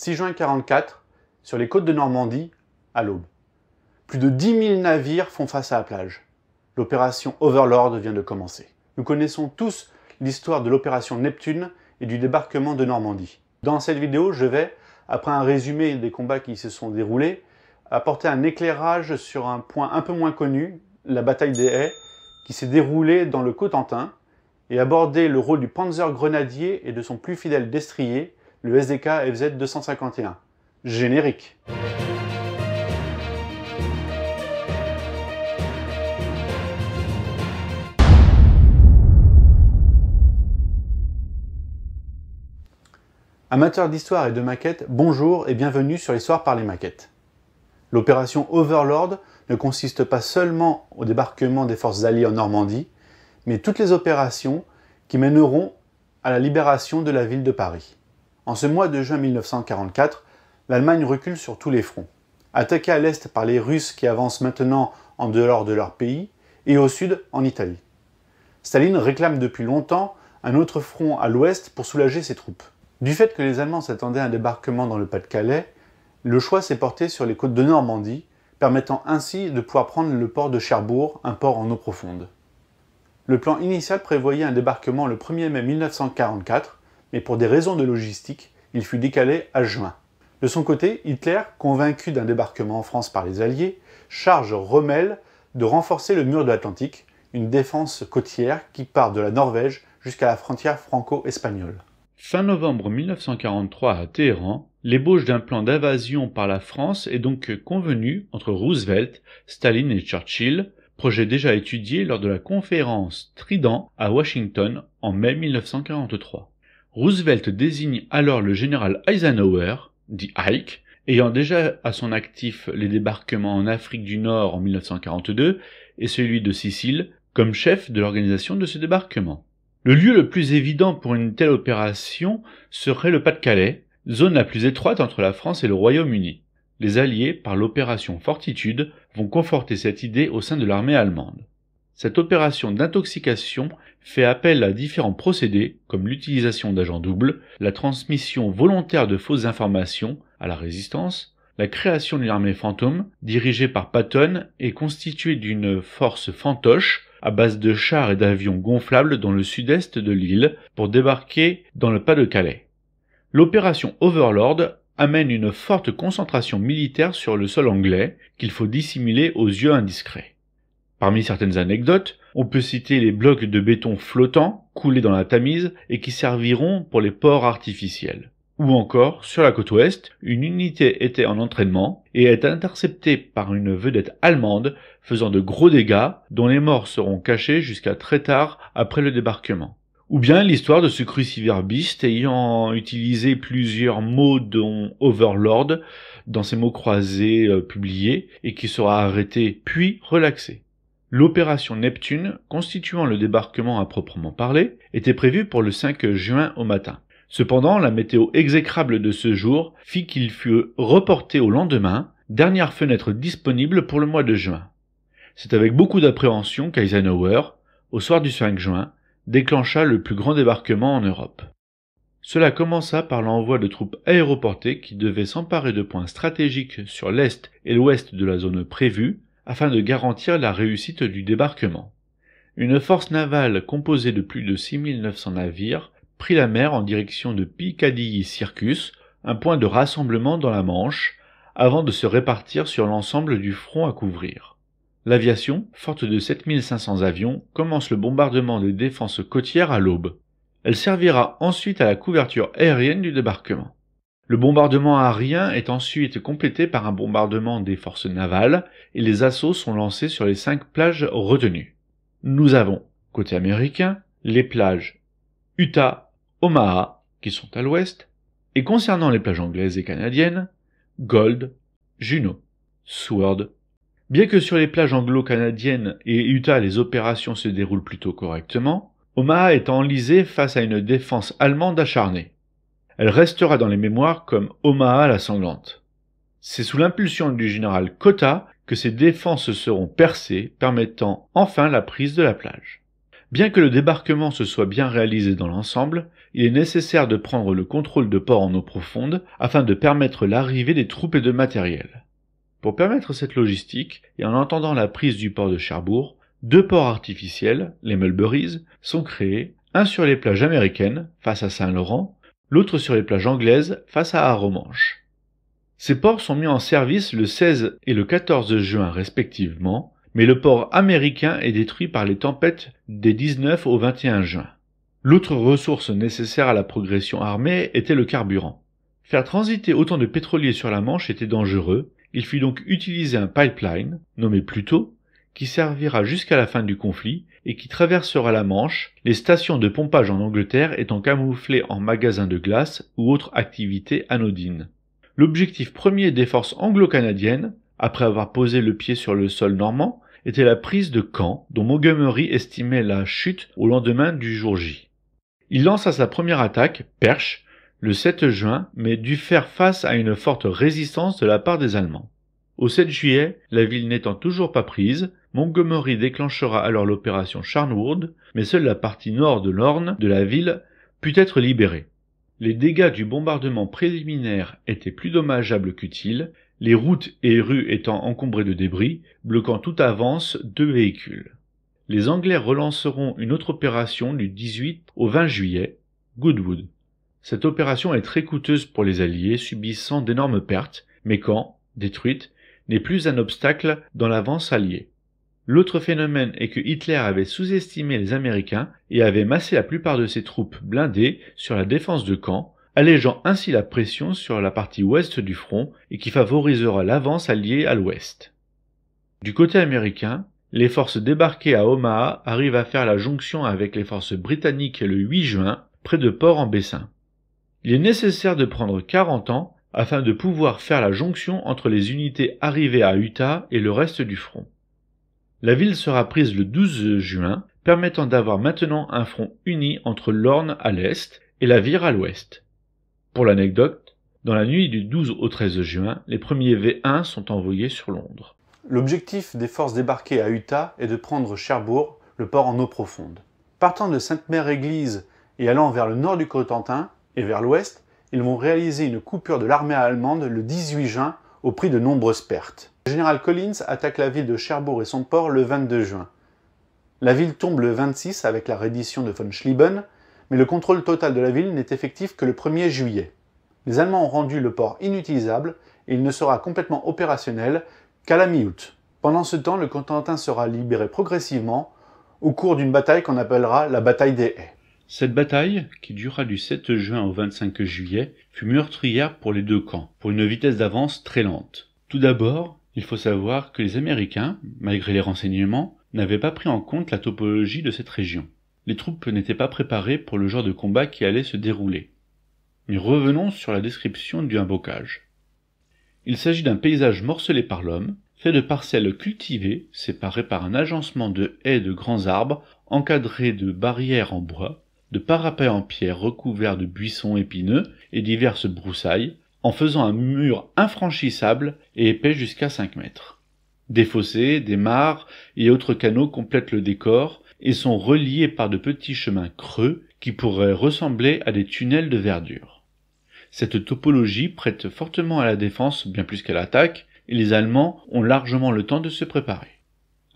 6 juin 1944, sur les côtes de Normandie, à l'aube. Plus de 10 000 navires font face à la plage. L'opération Overlord vient de commencer. Nous connaissons tous l'histoire de l'opération Neptune et du débarquement de Normandie. Dans cette vidéo, je vais, après un résumé des combats qui se sont déroulés, apporter un éclairage sur un point un peu moins connu, la bataille des Haies, qui s'est déroulée dans le Cotentin, et aborder le rôle du Panzer grenadier et de son plus fidèle destrier, le SDK FZ 251. Générique. Amateurs d'histoire et de maquettes, bonjour et bienvenue sur l'Histoire par les maquettes. L'opération Overlord ne consiste pas seulement au débarquement des forces alliées en Normandie, mais toutes les opérations qui mèneront à la libération de la ville de Paris. En ce mois de juin 1944, l'Allemagne recule sur tous les fronts. Attaquée à l'est par les Russes qui avancent maintenant en dehors de leur pays, et au sud en Italie. Staline réclame depuis longtemps un autre front à l'ouest pour soulager ses troupes. Du fait que les Allemands s'attendaient à un débarquement dans le Pas-de-Calais, le choix s'est porté sur les côtes de Normandie, permettant ainsi de pouvoir prendre le port de Cherbourg, un port en eau profonde. Le plan initial prévoyait un débarquement le 1er mai 1944, mais pour des raisons de logistique, il fut décalé à juin. De son côté, Hitler, convaincu d'un débarquement en France par les Alliés, charge Rommel de renforcer le mur de l'Atlantique, une défense côtière qui part de la Norvège jusqu'à la frontière franco-espagnole. Fin novembre 1943 à Téhéran, l'ébauche d'un plan d'invasion par la France est donc convenue entre Roosevelt, Staline et Churchill, projet déjà étudié lors de la conférence Trident à Washington en mai 1943. Roosevelt désigne alors le général Eisenhower, dit Ike, ayant déjà à son actif les débarquements en Afrique du Nord en 1942 et celui de Sicile, comme chef de l'organisation de ce débarquement. Le lieu le plus évident pour une telle opération serait le Pas-de-Calais, zone la plus étroite entre la France et le Royaume-Uni. Les Alliés, par l'opération Fortitude, vont conforter cette idée au sein de l'armée allemande. Cette opération d'intoxication fait appel à différents procédés, comme l'utilisation d'agents doubles, la transmission volontaire de fausses informations à la résistance, la création d'une armée fantôme, dirigée par Patton et constituée d'une force fantoche, à base de chars et d'avions gonflables dans le sud-est de l'île, pour débarquer dans le Pas-de-Calais. L'opération Overlord amène une forte concentration militaire sur le sol anglais, qu'il faut dissimuler aux yeux indiscrets. Parmi certaines anecdotes, on peut citer les blocs de béton flottants, coulés dans la Tamise et qui serviront pour les ports artificiels. Ou encore, sur la côte ouest, une unité était en entraînement et est interceptée par une vedette allemande faisant de gros dégâts dont les morts seront cachés jusqu'à très tard après le débarquement. Ou bien l'histoire de ce cruciverbiste ayant utilisé plusieurs mots dont Overlord dans ses mots croisés publiés et qui sera arrêté puis relaxé. L'opération Neptune, constituant le débarquement à proprement parler, était prévue pour le 5 juin au matin. Cependant, la météo exécrable de ce jour fit qu'il fut reporté au lendemain, dernière fenêtre disponible pour le mois de juin. C'est avec beaucoup d'appréhension qu'Eisenhower, au soir du 5 juin, déclencha le plus grand débarquement en Europe. Cela commença par l'envoi de troupes aéroportées qui devaient s'emparer de points stratégiques sur l'est et l'ouest de la zone prévue, afin de garantir la réussite du débarquement. Une force navale composée de plus de 6900 navires prit la mer en direction de Piccadilly Circus, un point de rassemblement dans la Manche, avant de se répartir sur l'ensemble du front à couvrir. L'aviation, forte de 7500 avions, commence le bombardement des défenses côtières à l'aube. Elle servira ensuite à la couverture aérienne du débarquement. Le bombardement aérien est ensuite complété par un bombardement des forces navales et les assauts sont lancés sur les 5 plages retenues. Nous avons, côté américain, les plages Utah, Omaha, qui sont à l'ouest, et concernant les plages anglaises et canadiennes, Gold, Juno, Sword. Bien que sur les plages anglo-canadiennes et Utah les opérations se déroulent plutôt correctement, Omaha est enlisée face à une défense allemande acharnée. Elle restera dans les mémoires comme Omaha la sanglante. C'est sous l'impulsion du général Cotta que ces défenses seront percées, permettant enfin la prise de la plage. Bien que le débarquement se soit bien réalisé dans l'ensemble, il est nécessaire de prendre le contrôle de ports en eau profonde afin de permettre l'arrivée des troupes et de matériel. Pour permettre cette logistique, et en attendant la prise du port de Cherbourg, 2 ports artificiels, les Mulberries, sont créés, un sur les plages américaines, face à Saint-Laurent, l'autre sur les plages anglaises, face à Arromanches. Ces ports sont mis en service le 16 et le 14 juin respectivement, mais le port américain est détruit par les tempêtes des 19 au 21 juin. L'autre ressource nécessaire à la progression armée était le carburant. Faire transiter autant de pétroliers sur la Manche était dangereux, il fut donc utilisé un pipeline, nommé Pluto, qui servira jusqu'à la fin du conflit et qui traversera la Manche, les stations de pompage en Angleterre étant camouflées en magasins de glace ou autres activités anodines. L'objectif premier des forces anglo-canadiennes, après avoir posé le pied sur le sol normand, était la prise de Caen, dont Montgomery estimait la chute au lendemain du jour J. Il lança sa première attaque, Perche, le 7 juin, mais dut faire face à une forte résistance de la part des Allemands. Au 7 juillet, la ville n'étant toujours pas prise, Montgomery déclenchera alors l'opération Charnwood, mais seule la partie nord de l'Orne de la ville put être libérée. Les dégâts du bombardement préliminaire étaient plus dommageables qu'utiles, les routes et rues étant encombrées de débris, bloquant toute avance de véhicules. Les Anglais relanceront une autre opération du 18 au 20 juillet, Goodwood. Cette opération est très coûteuse pour les Alliés, subissant d'énormes pertes, mais Caen, détruite, n'est plus un obstacle dans l'avance alliée. L'autre phénomène est que Hitler avait sous-estimé les Américains et avait massé la plupart de ses troupes blindées sur la défense de Caen, allégeant ainsi la pression sur la partie ouest du front et qui favorisera l'avance alliée à l'ouest. Du côté américain, les forces débarquées à Omaha arrivent à faire la jonction avec les forces britanniques le 8 juin, près de Port-en-Bessin. Il est nécessaire de prendre 40 ans afin de pouvoir faire la jonction entre les unités arrivées à Utah et le reste du front. La ville sera prise le 12 juin, permettant d'avoir maintenant un front uni entre l'Orne à l'est et la Vire à l'ouest. Pour l'anecdote, dans la nuit du 12 au 13 juin, les premiers V1 sont envoyés sur Londres. L'objectif des forces débarquées à Utah est de prendre Cherbourg, le port en eau profonde. Partant de Sainte-Mère-Église et allant vers le nord du Cotentin et vers l'ouest, ils vont réaliser une coupure de l'armée allemande le 18 juin au prix de nombreuses pertes. Le général Collins attaque la ville de Cherbourg et son port le 22 juin. La ville tombe le 26 avec la reddition de von Schlieben, mais le contrôle total de la ville n'est effectif que le 1er juillet. Les Allemands ont rendu le port inutilisable et il ne sera complètement opérationnel qu'à la mi-août. Pendant ce temps, le Cotentin sera libéré progressivement au cours d'une bataille qu'on appellera la bataille des Haies. Cette bataille, qui dura du 7 juin au 25 juillet, fut meurtrière pour les deux camps, pour une vitesse d'avance très lente. Tout d'abord, il faut savoir que les Américains, malgré les renseignements, n'avaient pas pris en compte la topologie de cette région. Les troupes n'étaient pas préparées pour le genre de combat qui allait se dérouler. Mais revenons sur la description du bocage. Il s'agit d'un paysage morcelé par l'homme, fait de parcelles cultivées, séparées par un agencement de haies de grands arbres, encadrées de barrières en bois, de parapets en pierre recouverts de buissons épineux et diverses broussailles, en faisant un mur infranchissable et épais jusqu'à 5 mètres. Des fossés, des mares et autres canaux complètent le décor et sont reliés par de petits chemins creux qui pourraient ressembler à des tunnels de verdure. Cette topologie prête fortement à la défense bien plus qu'à l'attaque, et les Allemands ont largement le temps de se préparer.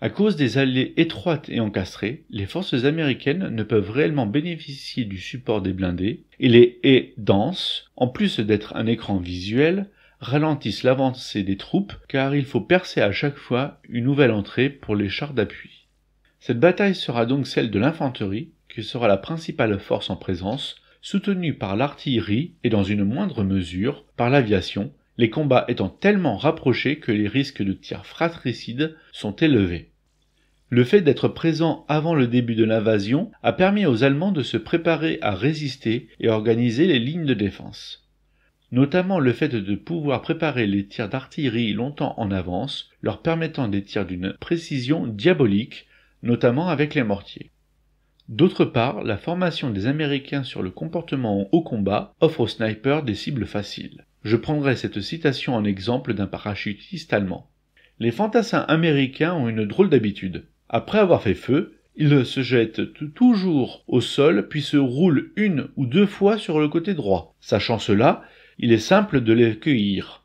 À cause des allées étroites et encastrées, les forces américaines ne peuvent réellement bénéficier du support des blindés, et les haies denses, en plus d'être un écran visuel, ralentissent l'avancée des troupes car il faut percer à chaque fois une nouvelle entrée pour les chars d'appui. Cette bataille sera donc celle de l'infanterie, qui sera la principale force en présence, soutenue par l'artillerie et dans une moindre mesure par l'aviation, les combats étant tellement rapprochés que les risques de tirs fratricides sont élevés. Le fait d'être présent avant le début de l'invasion a permis aux Allemands de se préparer à résister et organiser les lignes de défense. Notamment le fait de pouvoir préparer les tirs d'artillerie longtemps en avance, leur permettant des tirs d'une précision diabolique, notamment avec les mortiers. D'autre part, la formation des Américains sur le comportement au combat offre aux snipers des cibles faciles. Je prendrai cette citation en exemple d'un parachutiste allemand. Les fantassins américains ont une drôle d'habitude. Après avoir fait feu, Ils se jettent toujours au sol puis se roulent 1 ou 2 fois sur le côté droit. Sachant cela, il est simple de les cueillir.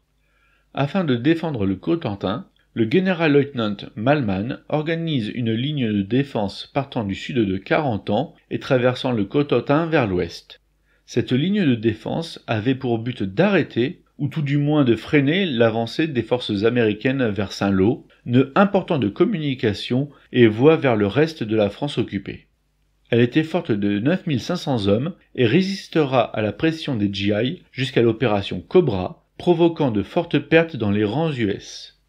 Afin de défendre le Cotentin, le général-lieutenant Malman organise une ligne de défense partant du sud de Carentan et traversant le Cotentin vers l'ouest. Cette ligne de défense avait pour but d'arrêter, ou tout du moins de freiner l'avancée des forces américaines vers Saint-Lô, nœud important de communication et voie vers le reste de la France occupée. Elle était forte de 9500 hommes et résistera à la pression des GI jusqu'à l'opération Cobra, provoquant de fortes pertes dans les rangs US.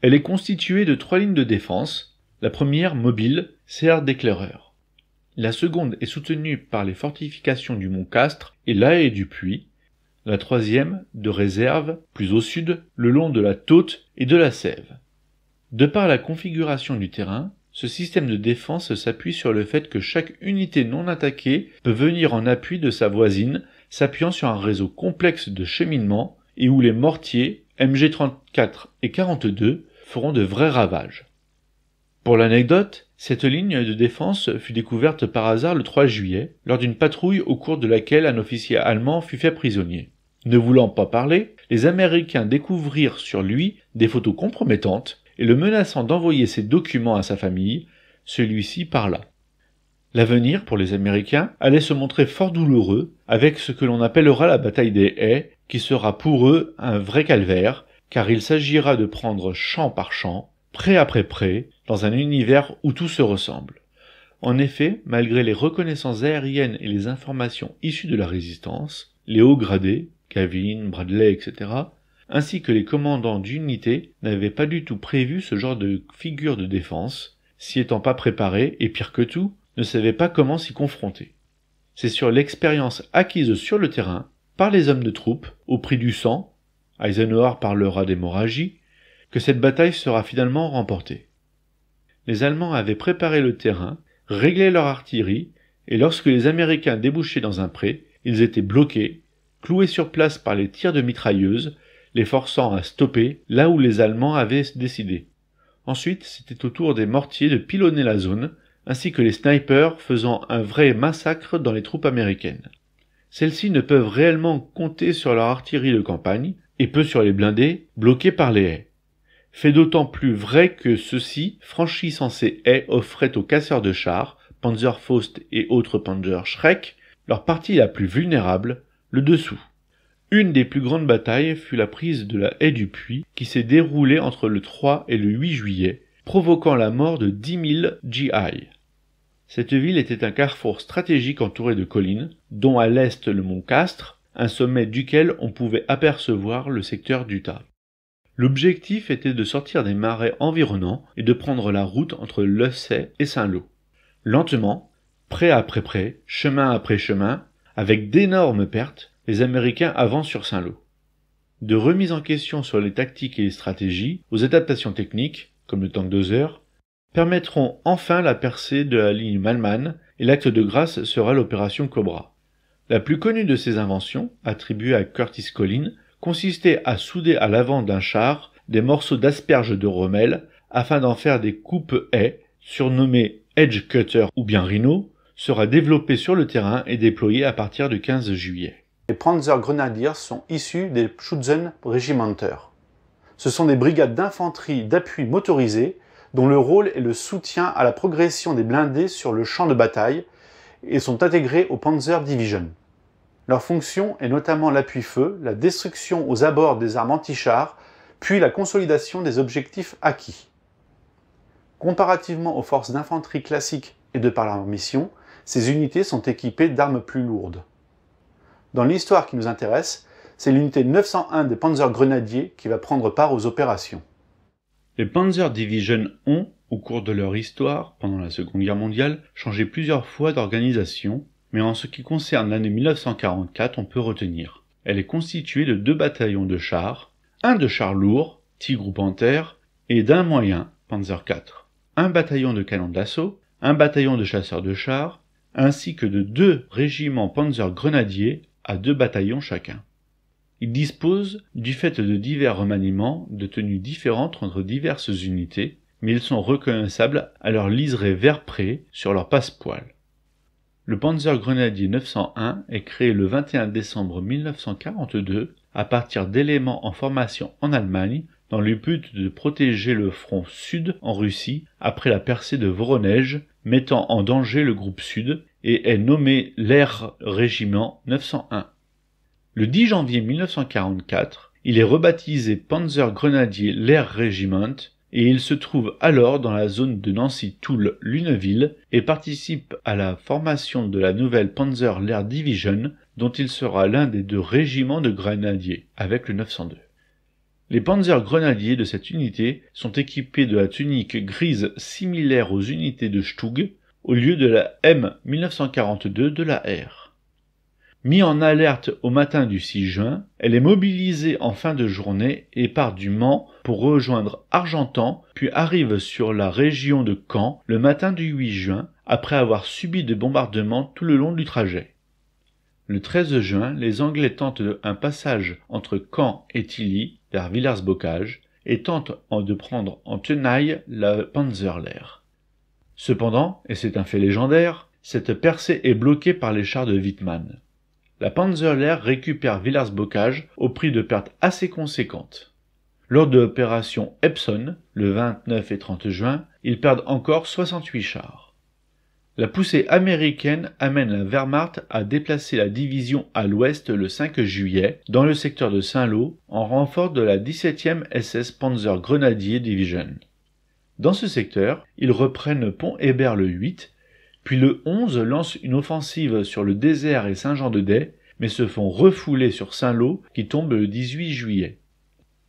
Elle est constituée de 3 lignes de défense, la première mobile sert d'éclaireur. La seconde est soutenue par les fortifications du Mont Castres et la haie du Puy, la troisième de réserve, plus au sud, le long de la Taute et de la Sève. De par la configuration du terrain, ce système de défense s'appuie sur le fait que chaque unité non attaquée peut venir en appui de sa voisine, s'appuyant sur un réseau complexe de cheminement et où les mortiers MG34 et 42 feront de vrais ravages. Pour l'anecdote, cette ligne de défense fut découverte par hasard le 3 juillet, lors d'une patrouille au cours de laquelle un officier allemand fut fait prisonnier. Ne voulant pas parler, les Américains découvrirent sur lui des photos compromettantes et le menaçant d'envoyer ses documents à sa famille, celui-ci parla. L'avenir, pour les Américains, allait se montrer fort douloureux, avec ce que l'on appellera la bataille des haies, qui sera pour eux un vrai calvaire, car il s'agira de prendre champ par champ, pré après pré, dans un univers où tout se ressemble. En effet, malgré les reconnaissances aériennes et les informations issues de la résistance, les hauts gradés, Gavin, Bradley, etc., ainsi que les commandants d'unités n'avaient pas du tout prévu ce genre de figure de défense, s'y étant pas préparés, et pire que tout, ne savaient pas comment s'y confronter. C'est sur l'expérience acquise sur le terrain, par les hommes de troupe, au prix du sang, Eisenhower parlera d'hémorragie, que cette bataille sera finalement remportée. Les Allemands avaient préparé le terrain, réglé leur artillerie, et lorsque les Américains débouchaient dans un pré, ils étaient bloqués, cloués sur place par les tirs de mitrailleuses, les forçant à stopper là où les Allemands avaient décidé. Ensuite, c'était au tour des mortiers de pilonner la zone, ainsi que les snipers faisant un vrai massacre dans les troupes américaines. Celles-ci ne peuvent réellement compter sur leur artillerie de campagne, et peu sur les blindés, bloqués par les haies. Fait d'autant plus vrai que ceux-ci, franchissant ces haies, offraient aux casseurs de chars, Panzerfaust et autres Panzerschreck, leur partie la plus vulnérable, le dessous. Une des plus grandes batailles fut la prise de la haie du Puy, qui s'est déroulée entre le 3 et le 8 juillet, provoquant la mort de 10 000 GI. Cette ville était un carrefour stratégique entouré de collines, dont à l'est le mont Castres, un sommet duquel on pouvait apercevoir le secteur d'Utah. L'objectif était de sortir des marais environnants et de prendre la route entre Lessay et Saint-Lô. Lentement, pré après pré, chemin après chemin, avec d'énormes pertes, les Américains avancent sur Saint-Lô. De remise en question sur les tactiques et les stratégies, aux adaptations techniques, comme le tank Dozer, permettront enfin la percée de la ligne Malman, et l'acte de grâce sera l'opération Cobra. La plus connue de ces inventions, attribuée à Curtis Collins, consistait à souder à l'avant d'un char des morceaux d'asperges de Rommel afin d'en faire des coupes-haies, surnommées Edge Cutter ou bien Rhino, sera développé sur le terrain et déployé à partir du 15 juillet. Les Panzer Grenadiers sont issus des Schützenregimenter. Ce sont des brigades d'infanterie d'appui motorisées dont le rôle est le soutien à la progression des blindés sur le champ de bataille et sont intégrés aux Panzer Division. Leur fonction est notamment l'appui-feu, la destruction aux abords des armes anti-chars, puis la consolidation des objectifs acquis. Comparativement aux forces d'infanterie classiques et de par leur mission, ces unités sont équipées d'armes plus lourdes. Dans l'histoire qui nous intéresse, c'est l'unité 901 des Panzer Grenadiers qui va prendre part aux opérations. Les Panzer Division ont, au cours de leur histoire, pendant la Seconde Guerre mondiale, changé plusieurs fois d'organisation, mais en ce qui concerne l'année 1944, on peut retenir. Elle est constituée de 2 bataillons de chars, un de chars lourds, Tigre ou Panther, et d'un moyen, Panzer IV, un bataillon de canons d'assaut, un bataillon de chasseurs de chars, ainsi que de 2 régiments Panzer Grenadiers à 2 bataillons chacun. Ils disposent, du fait de divers remaniements, de tenues différentes entre diverses unités, mais ils sont reconnaissables à leur liseré vert-pré sur leur passepoil. Le Panzer Grenadier 901 est créé le 21 décembre 1942 à partir d'éléments en formation en Allemagne dans le but de protéger le front sud en Russie après la percée de Voronezh, mettant en danger le groupe sud, et est nommé l'Air Régiment 901. Le 10 janvier 1944, il est rebaptisé Panzer Grenadier Lehr Regiment et il se trouve alors dans la zone de Nancy-Toul-Lunéville et participe à la formation de la nouvelle Panzer Lehr Division dont il sera l'un des 2 régiments de grenadiers avec le 902. Les Panzer Grenadiers de cette unité sont équipés de la tunique grise similaire aux unités de Stug au lieu de la M 1942 de la R. Mis en alerte au matin du 6 juin, elle est mobilisée en fin de journée et part du Mans pour rejoindre Argentan, puis arrive sur la région de Caen le matin du 8 juin, après avoir subi des bombardements tout le long du trajet. Le 13 juin, les Anglais tentent un passage entre Caen et Tilly, vers Villers-Bocage, et tentent de prendre en tenaille la Panzerlehr. Cependant, et c'est un fait légendaire, cette percée est bloquée par les chars de Wittmann. La Panzerlehr récupère Villers-Bocage au prix de pertes assez conséquentes. Lors de l'opération Epsom, le 29 et 30 juin, ils perdent encore 68 chars. La poussée américaine amène la Wehrmacht à déplacer la division à l'ouest le 5 juillet, dans le secteur de Saint-Lô, en renfort de la 17e SS Panzer Grenadier Division. Dans ce secteur, ils reprennent Pont-Hébert le 8, puis le 11 lance une offensive sur le Désert et Saint-Jean-de-Day, mais se font refouler sur Saint-Lô qui tombe le 18 juillet.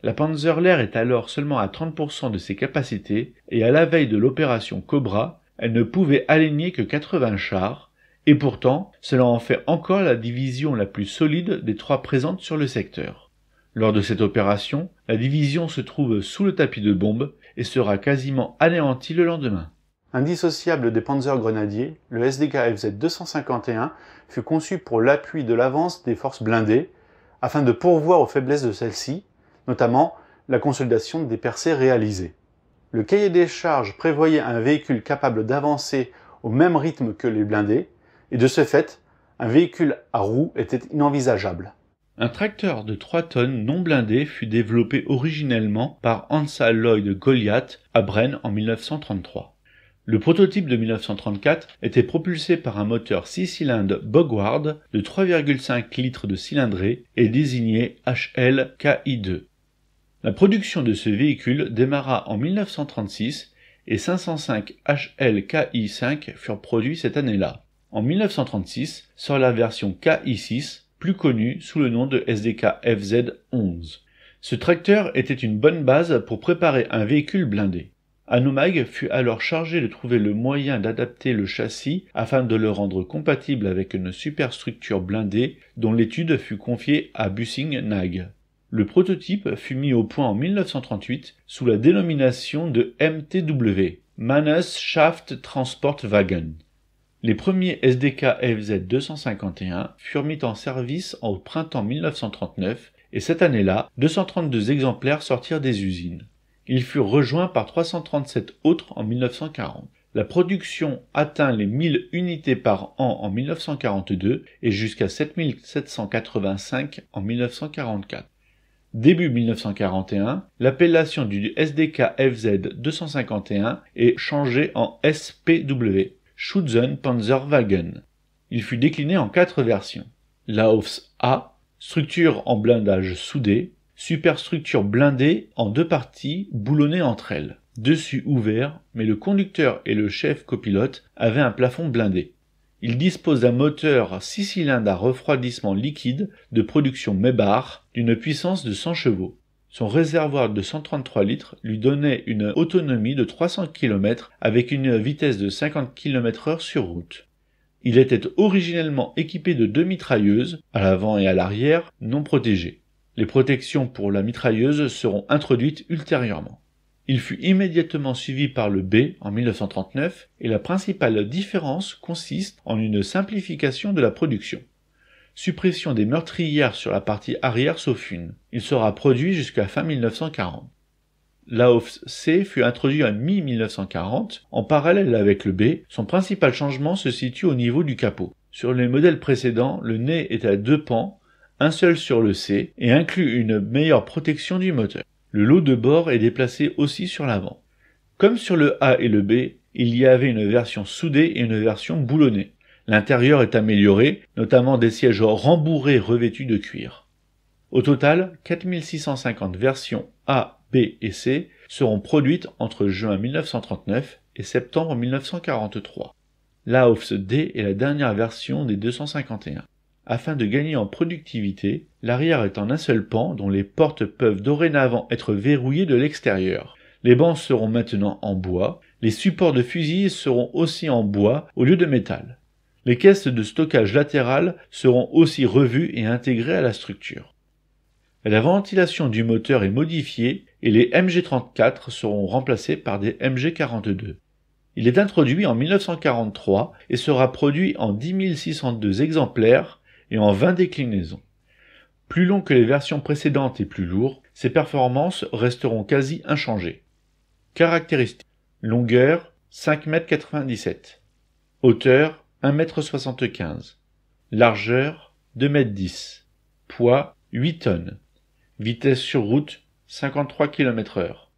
La Panzerlehr est alors seulement à 30% de ses capacités et à la veille de l'opération Cobra, elle ne pouvait aligner que 80 chars, et pourtant cela en fait encore la division la plus solide des 3 présentes sur le secteur. Lors de cette opération, la division se trouve sous le tapis de bombes et sera quasiment anéantie le lendemain. Indissociable des Panzer Grenadiers, le SDK FZ 251 fut conçu pour l'appui de l'avance des forces blindées, afin de pourvoir aux faiblesses de celles-ci, notamment la consolidation des percées réalisées. Le cahier des charges prévoyait un véhicule capable d'avancer au même rythme que les blindés, et de ce fait, un véhicule à roues était inenvisageable. Un tracteur de 3 tonnes non blindé fut développé originellement par Hansa Lloyd Goliath à Brennes en 1933. Le prototype de 1934 était propulsé par un moteur 6 cylindres Bogward de 3,5 litres de cylindrée et désigné HL-KI2. La production de ce véhicule démarra en 1936 et 505 HL-KI5 furent produits cette année-là. En 1936 sort la version KI6, plus connue sous le nom de SDK FZ11. Ce tracteur était une bonne base pour préparer un véhicule blindé. Hanomag fut alors chargé de trouver le moyen d'adapter le châssis afin de le rendre compatible avec une superstructure blindée dont l'étude fut confiée à Büssing-Nag. Le prototype fut mis au point en 1938 sous la dénomination de MTW, Mannschaft Transportwagen. Les premiers SDK FZ 251 furent mis en service au printemps 1939 et cette année-là, 232 exemplaires sortirent des usines. Ils furent rejoints par 337 autres en 1940. La production atteint les 1000 unités par an en 1942 et jusqu'à 7785 en 1944. Début 1941, l'appellation du SDK FZ 251 est changée en SPW, Schützenpanzerwagen. Il fut décliné en 4 versions. Laufs A, structure en blindage soudé, superstructure blindée en 2 parties boulonnées entre elles, dessus ouvert, mais le conducteur et le chef copilote avaient un plafond blindé. Il dispose d'un moteur 6 cylindres à refroidissement liquide de production Maybach d'une puissance de 100 chevaux. Son réservoir de 133 litres lui donnait une autonomie de 300 km avec une vitesse de 50 km/h sur route. Il était originellement équipé de 2 mitrailleuses, à l'avant et à l'arrière, non protégées. Les protections pour la mitrailleuse seront introduites ultérieurement. Il fut immédiatement suivi par le B en 1939 et la principale différence consiste en une simplification de la production. Suppression des meurtrières sur la partie arrière sauf une. Il sera produit jusqu'à fin 1940. L'AOFC fut introduit en mi-1940. En parallèle avec le B, son principal changement se situe au niveau du capot. Sur les modèles précédents, le nez est à 2 pans, un seul sur le C, et inclut une meilleure protection du moteur. Le lot de bord est déplacé aussi sur l'avant. Comme sur le A et le B, il y avait une version soudée et une version boulonnée. L'intérieur est amélioré, notamment des sièges rembourrés revêtus de cuir. Au total, 4650 versions A, B et C seront produites entre juin 1939 et septembre 1943. L'AOFS D est la dernière version des 251. Afin de gagner en productivité, l'arrière est en un seul pan dont les portes peuvent dorénavant être verrouillées de l'extérieur. Les bancs seront maintenant en bois, les supports de fusils seront aussi en bois au lieu de métal. Les caisses de stockage latérales seront aussi revues et intégrées à la structure. La ventilation du moteur est modifiée et les MG34 seront remplacés par des MG42. Il est introduit en 1943 et sera produit en 10 602 exemplaires et en 20 déclinaisons. Plus long que les versions précédentes et plus lourd, ses performances resteront quasi inchangées. Caractéristiques: longueur 5,97 m, hauteur 1,75 m, largeur 2,10 m, poids 8 tonnes, vitesse sur route 53 km/h.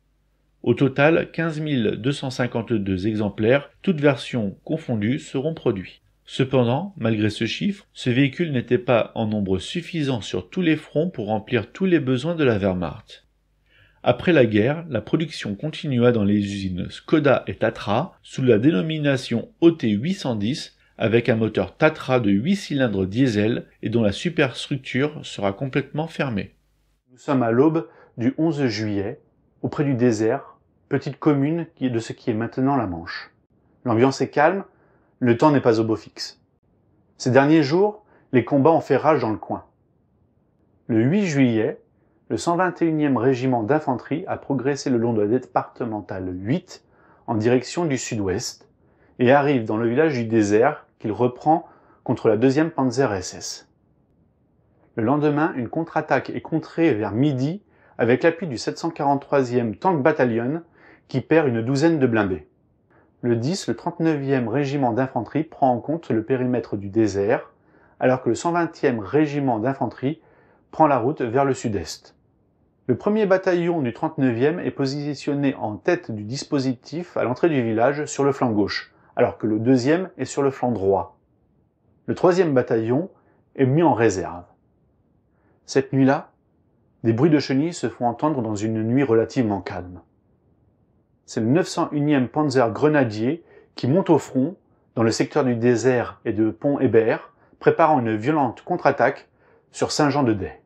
Au total, 15 252 exemplaires, toutes versions confondues, seront produits. Cependant, malgré ce chiffre, ce véhicule n'était pas en nombre suffisant sur tous les fronts pour remplir tous les besoins de la Wehrmacht. Après la guerre, la production continua dans les usines Skoda et Tatra sous la dénomination OT810 avec un moteur Tatra de 8 cylindres diesel et dont la superstructure sera complètement fermée. Nous sommes à l'aube du 11 juillet, auprès du désert, petite commune de ce qui est maintenant la Manche. L'ambiance est calme, le temps n'est pas au beau fixe. Ces derniers jours, les combats ont fait rage dans le coin. Le 8 juillet, le 121e régiment d'infanterie a progressé le long de la départementale 8 en direction du sud-ouest et arrive dans le village du désert qu'il reprend contre la 2e Panzer SS. Le lendemain, une contre-attaque est contrée vers midi avec l'appui du 743e Tank Battalion qui perd une douzaine de blindés. Le 10, le 39e régiment d'infanterie prend en compte le périmètre du désert, alors que le 120e régiment d'infanterie prend la route vers le sud-est. Le 1er bataillon du 39e est positionné en tête du dispositif à l'entrée du village sur le flanc gauche, alors que le 2e est sur le flanc droit. Le 3e bataillon est mis en réserve. Cette nuit-là, des bruits de chenilles se font entendre dans une nuit relativement calme. C'est le 901e Panzer Grenadier qui monte au front, dans le secteur du désert et de Pont-Hébert, préparant une violente contre-attaque sur Saint-Jean-de-Day.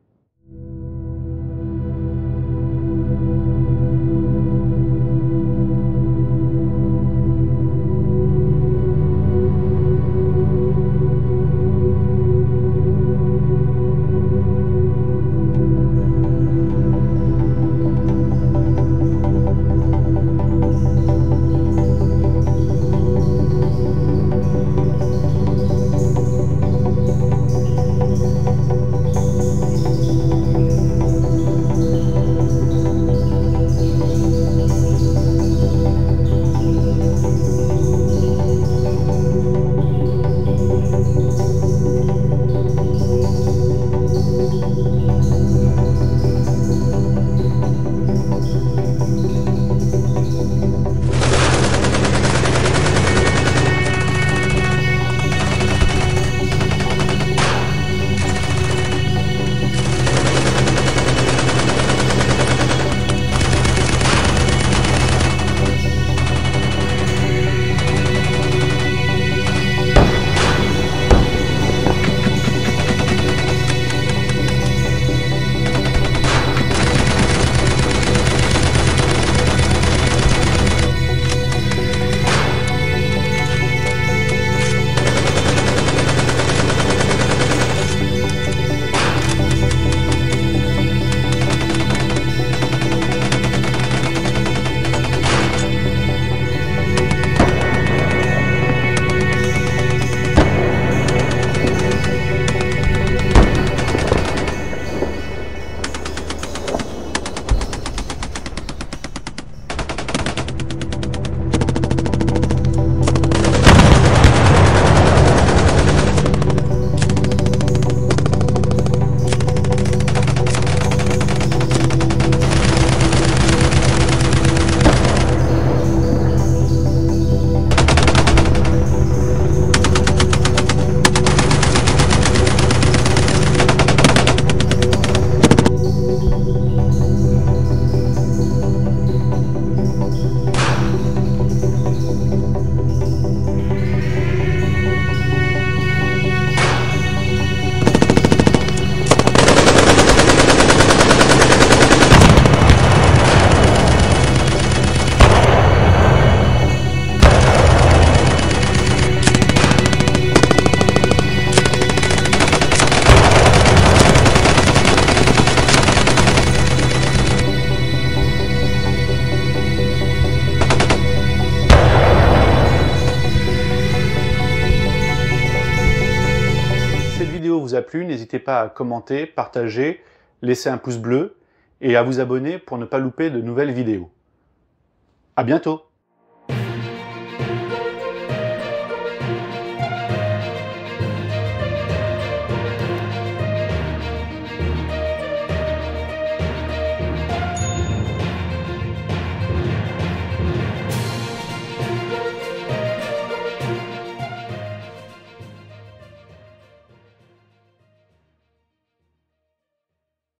a plu, n'hésitez pas à commenter, partager, laisser un pouce bleu et à vous abonner pour ne pas louper de nouvelles vidéos. À bientôt!